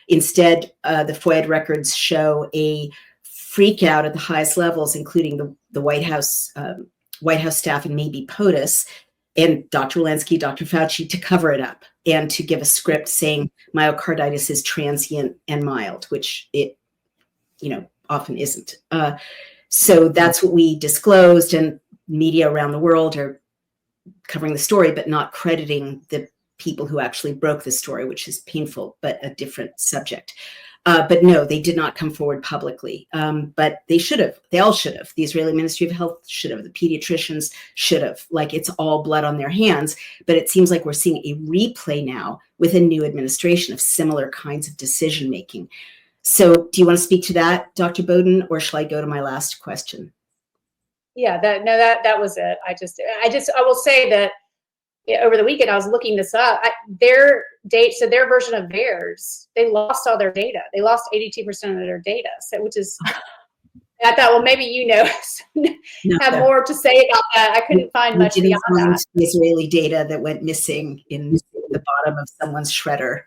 Instead, the FOIA records show a freak out at the highest levels, including the White House staff and maybe POTUS and Dr. Walensky, Dr. Fauci, to cover it up and to give a script saying myocarditis is transient and mild, which it, often isn't. So that's what we disclosed, and media around the world are covering the story, but not crediting the people who actually broke the story, which is painful, but a different subject. But no, they did not come forward publicly. But they should have. They all should have. The Israeli Ministry of Health should have. The pediatricians should have. Like, it's all blood on their hands. But it seems like we're seeing a replay now with a new administration of similar kinds of decision making. So do you want to speak to that, Dr. Bowden, or shall I go to my last question? Yeah, that was it. I will say that over the weekend I was looking this up. Their version of VAERS, they lost all their data. They lost 82% of their data. So, which is, I thought, well, maybe have more to say about that. I couldn't find much beyond that. The Israeli data that went missing in the bottom of someone's shredder.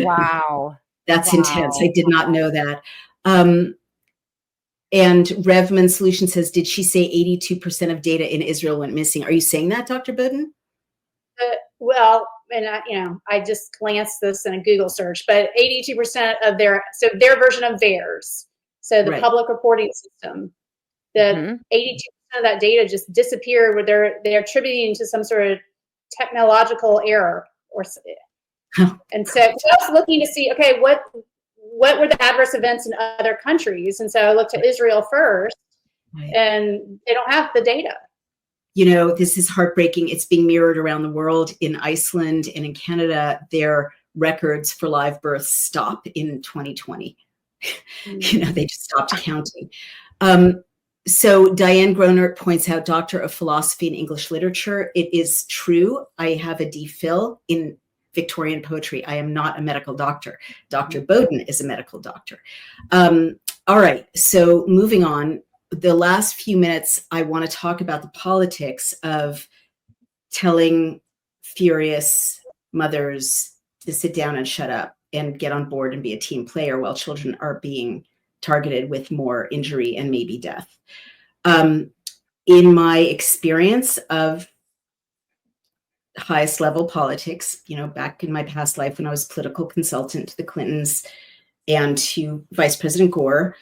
Wow. That's intense. I did not know that. And Revman Solution says, did she say 82% of data in Israel went missing? Are you saying that, Dr. Bowden? Well, and I just glanced this in a Google search, but 82% of their version of VAERS, so the public reporting system, 82% of that data just disappeared, where they're attributing to some sort of technological error or. And so I was looking to see, okay, what were the adverse events in other countries? And so I looked at Israel first, and they don't have the data. This is heartbreaking. It's being mirrored around the world. In Iceland and in Canada, their records for live births stop in 2020. They just stopped counting. So Diane Gronert points out, Doctor of Philosophy and English Literature. It is true. I have a DPhil in Victorian poetry. I am not a medical doctor. Dr. Bowden is a medical doctor. All right. So moving on, the last few minutes, I want to talk about the politics of telling furious mothers to sit down and shut up and get on board and be a team player while children are being targeted with more injury and maybe death. In my experience of highest level politics, back in my past life when I was political consultant to the Clintons and to Vice President Gore,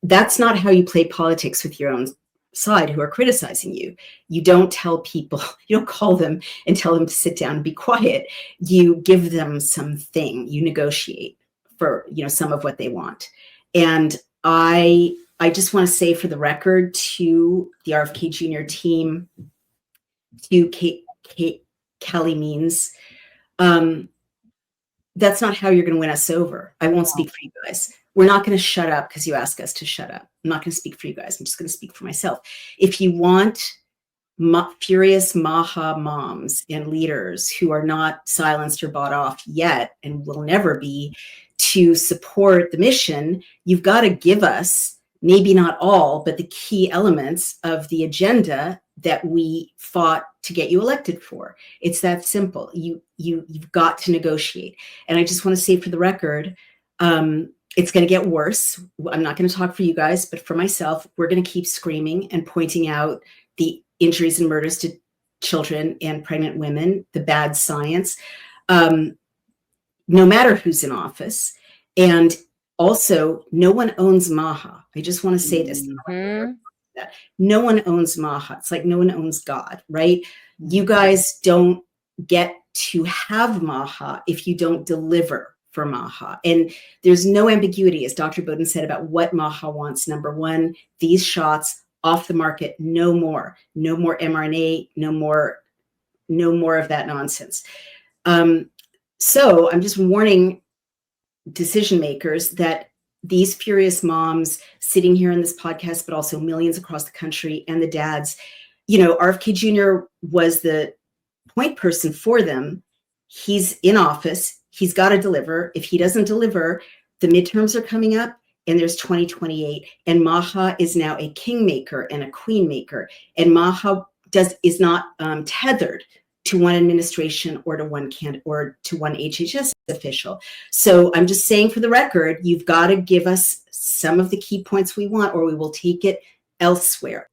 that's not how you play politics with your own side who are criticizing you. You don't tell people, you don't call them and tell them to sit down and be quiet. You give them something, you negotiate for, some of what they want. And I just want to say, for the record, to the RFK Jr. team, to Callie Means, that's not how you're going to win us over. I won't speak for you guys. We're not going to shut up because you ask us to shut up. I'm not going to speak for you guys. I'm just going to speak for myself. If you want furious MAHA moms and leaders who are not silenced or bought off yet and will never be to support the mission, you've got to give us, maybe not all, but the key elements of the agenda that we fought to get you elected for. It's that simple. You've got to negotiate. And I just want to say, for the record, it's going to get worse. I'm not going to talk for you guys, but for myself, we're going to keep screaming and pointing out the injuries and murders to children and pregnant women, the bad science, no matter who's in office. And also, no one owns MAHA. I just want to say this. No one owns MAHA. It's like no one owns God, right? You guys don't get to have MAHA if you don't deliver for MAHA. And there's no ambiguity, as Dr. Bowden said, about what MAHA wants. Number one, these shots off the market, no more mRNA, no more of that nonsense. So I'm just warning decision makers that these furious moms sitting here in this podcast, but also millions across the country, and the dads, RFK Jr. was the point person for them. He's in office. He's got to deliver. If he doesn't deliver, the midterms are coming up and there's 2028, and MAHA is now a kingmaker and a queen maker. And MAHA is not tethered to one administration or to one HHS official. So I'm just saying for the record, you've got to give us some of the key points we want, or we will take it elsewhere.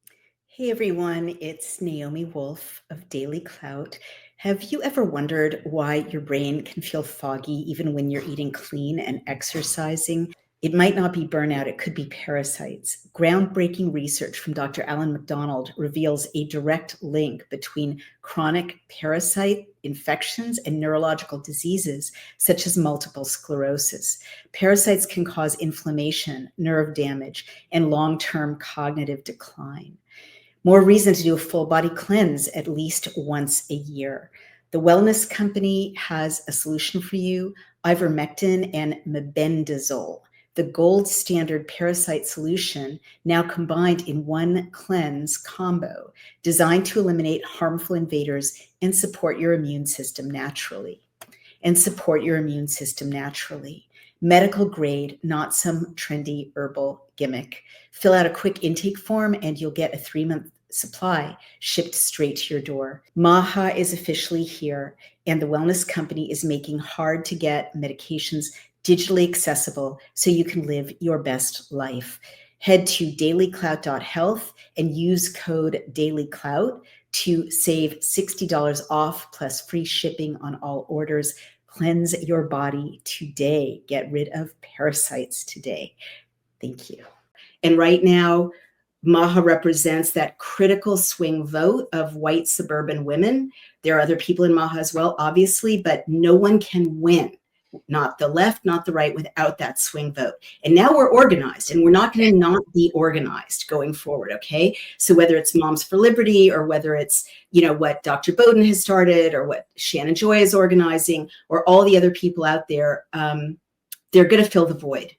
Hey everyone, it's Naomi Wolf of Daily Clout. Have you ever wondered why your brain can feel foggy even when you're eating clean and exercising? It might not be burnout, it could be parasites. Groundbreaking research from Dr. Alan McDonald reveals a direct link between chronic parasite infections and neurological diseases such as multiple sclerosis. Parasites can cause inflammation, nerve damage, and long-term cognitive decline. More reason to do a full body cleanse at least once a year. The wellness company has a solution for you, ivermectin and mebendazole, the gold standard parasite solution now combined in one cleanse combo designed to eliminate harmful invaders and support your immune system naturally. Medical grade, not some trendy herbal gimmick. Fill out a quick intake form and you'll get a 3-month supply shipped straight to your door. MAHA is officially here, and the wellness company is making hard to get medications digitally accessible so you can live your best life. Head to dailyclout.health and use code dailyclout to save $60 off plus free shipping on all orders. Cleanse your body today. Get rid of parasites today. Thank you. And right now, MAHA represents that critical swing vote of white suburban women. There are other people in MAHA as well, obviously, but no one can win, not the left, not the right, without that swing vote. And now we're organized, and we're not going to not be organized going forward, okay? So whether it's Moms for Liberty or whether it's, what Dr. Bowden has started or what Shannon Joy is organizing or all the other people out there, they're going to fill the void,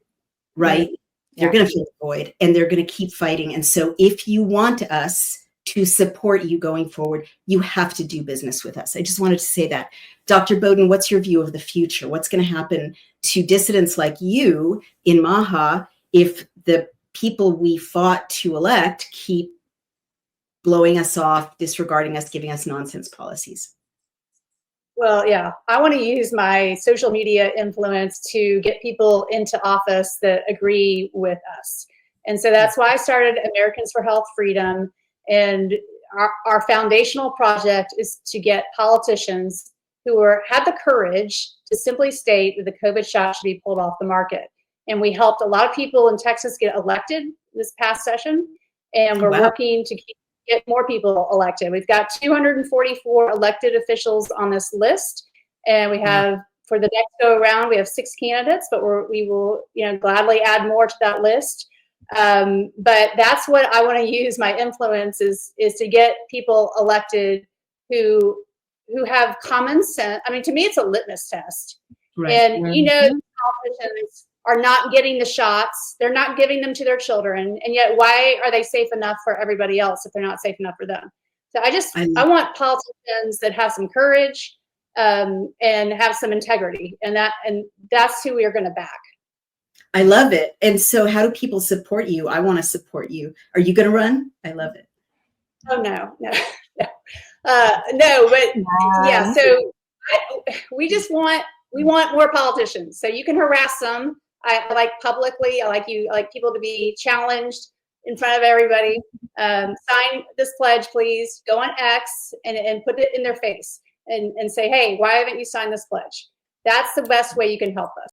right? They're going to fill the void, and they're going to keep fighting. And so if you want us to support you going forward, you have to do business with us. I just wanted to say that. Dr. Bowden, what's your view of the future? What's going to happen to dissidents like you in MAHA if the people we fought to elect keep blowing us off, disregarding us, giving us nonsense policies? Well, yeah, I want to use my social media influence to get people into office that agree with us. And so that's why I started Americans for Health Freedom. And our foundational project is to get politicians who have the courage to simply state that the COVID shot should be pulled off the market. And we helped a lot of people in Texas get elected this past session. And we're working to get more people elected. We've got 244 elected officials on this list, and we have for the next go around we have 6 candidates, but we will gladly add more to that list. But that's what I want to use my influence is to get people elected who have common sense. I mean, to me, it's a litmus test, right. And politicians are not getting the shots. They're not giving them to their children. And yet why are they safe enough for everybody else if they're not safe enough for them? So I want politicians that have some courage and have some integrity. And that's who we are going to back. I love it. And so how do people support you? I want to support you. Are you going to run? I love it. Oh, no. But yeah. So we want more politicians. So you can harass them. I like publicly. I like people to be challenged in front of everybody. Sign this pledge, please. Go on X and put it in their face and say, hey, why haven't you signed this pledge? That's the best way you can help us.